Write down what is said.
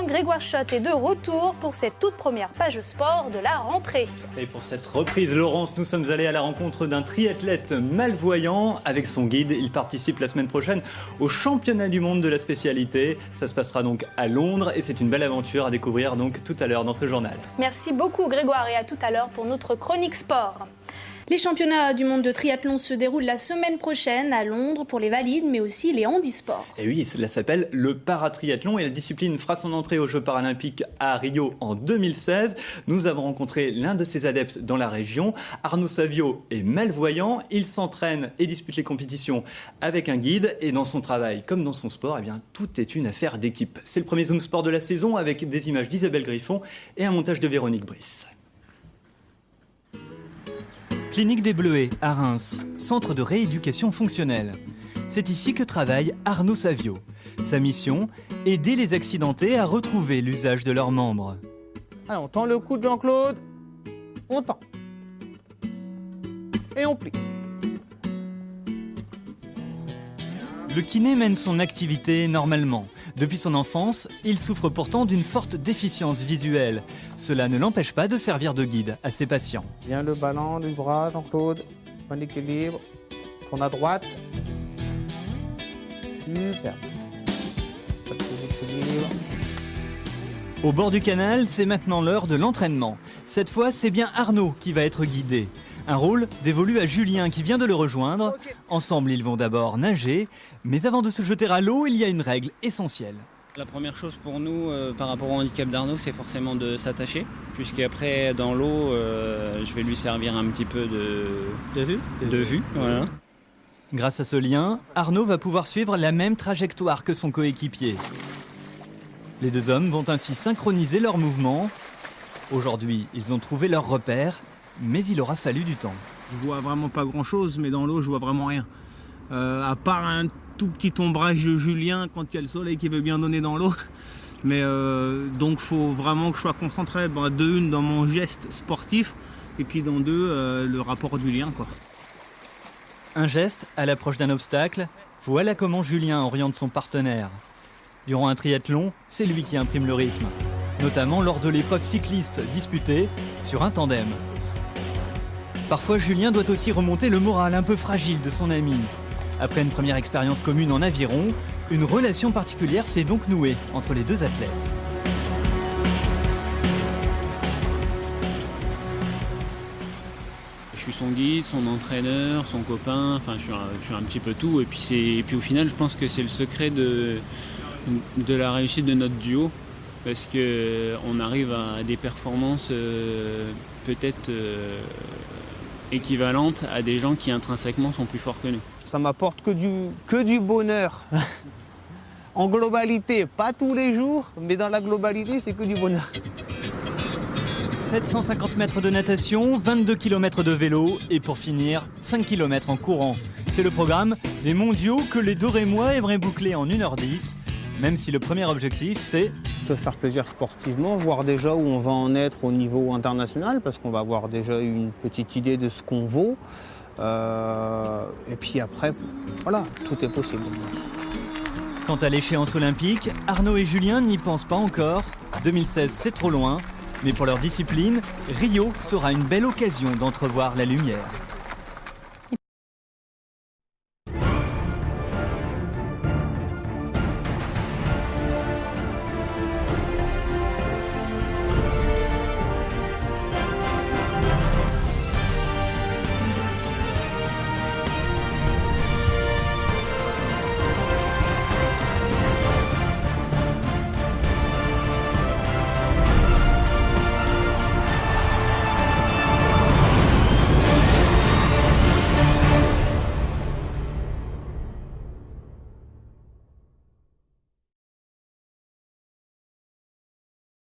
Grégoire Schott est de retour pour cette toute première page sport de la rentrée. Et pour cette reprise, Laurence, nous sommes allés à la rencontre d'un triathlète malvoyant. Avec son guide, il participe la semaine prochaine au championnat du monde de la spécialité. Ça se passera donc à Londres et c'est une belle aventure à découvrir donc tout à l'heure dans ce journal. Merci beaucoup Grégoire et à tout à l'heure pour notre chronique sport. Les championnats du monde de triathlon se déroulent la semaine prochaine à Londres pour les valides, mais aussi les handisports. Et oui, cela s'appelle le paratriathlon et la discipline fera son entrée aux Jeux paralympiques à Rio en 2016. Nous avons rencontré l'un de ses adeptes dans la région. Arnaud Savio est malvoyant. Il s'entraîne et dispute les compétitions avec un guide. Et dans son travail, comme dans son sport, eh bien, tout est une affaire d'équipe. C'est le premier Zoom Sport de la saison avec des images d'Isabelle Griffon et un montage de Véronique Brice. Clinique des Bleuets, à Reims, centre de rééducation fonctionnelle. C'est ici que travaille Arnaud Savio. Sa mission, aider les accidentés à retrouver l'usage de leurs membres. Alors, on tend le cou de Jean-Claude, on tend. Et on plie. Le kiné mène son activité normalement. Depuis son enfance, il souffre pourtant d'une forte déficience visuelle. Cela ne l'empêche pas de servir de guide à ses patients. Bien le ballon du bras, Jean-Claude. Bon équilibre. Tourne à droite. Super. Pas de déséquilibre. Au bord du canal, c'est maintenant l'heure de l'entraînement. Cette fois, c'est bien Arnaud qui va être guidé. Un rôle dévolu à Julien qui vient de le rejoindre. Ensemble, ils vont d'abord nager, mais avant de se jeter à l'eau, il y a une règle essentielle. La première chose pour nous par rapport au handicap d'Arnaud, c'est forcément de s'attacher, puisqu'après dans l'eau, je vais lui servir un petit peu de vue. Voilà. Grâce à ce lien, Arnaud va pouvoir suivre la même trajectoire que son coéquipier. Les deux hommes vont ainsi synchroniser leurs mouvements. Aujourd'hui, ils ont trouvé leur repère, mais il aura fallu du temps. Je vois vraiment pas grand chose, mais dans l'eau je vois vraiment rien. À part un tout petit ombrage de Julien quand il y a le soleil qui veut bien donner dans l'eau. Mais donc faut vraiment que je sois concentré de une dans mon geste sportif et puis dans deux le rapport du lien, quoi. Un geste à l'approche d'un obstacle, voilà comment Julien oriente son partenaire. Durant un triathlon, c'est lui qui imprime le rythme, notamment lors de l'épreuve cycliste disputée sur un tandem. Parfois, Julien doit aussi remonter le moral un peu fragile de son ami. Après une première expérience commune en aviron, une relation particulière s'est donc nouée entre les deux athlètes. Je suis son guide, son entraîneur, son copain, enfin je suis un petit peu tout. Et puis au final, je pense que c'est le secret de la réussite de notre duo, parce qu'on arrive à des performances peut-être équivalentes à des gens qui intrinsèquement sont plus forts que nous. Ça m'apporte que du bonheur. En globalité, pas tous les jours, mais dans la globalité, c'est que du bonheur. 750 mètres de natation, 22 km de vélo et pour finir, 5 km en courant. C'est le programme des mondiaux que les Dorémois aimeraient boucler en 1h10, même si le premier objectif, c'est se faire plaisir sportivement, voir déjà où on va en être au niveau international, parce qu'on va avoir déjà une petite idée de ce qu'on vaut. Et puis après, voilà, tout est possible. Quant à l'échéance olympique, Arnaud et Julien n'y pensent pas encore. 2016, c'est trop loin. Mais pour leur discipline, Rio sera une belle occasion d'entrevoir la lumière.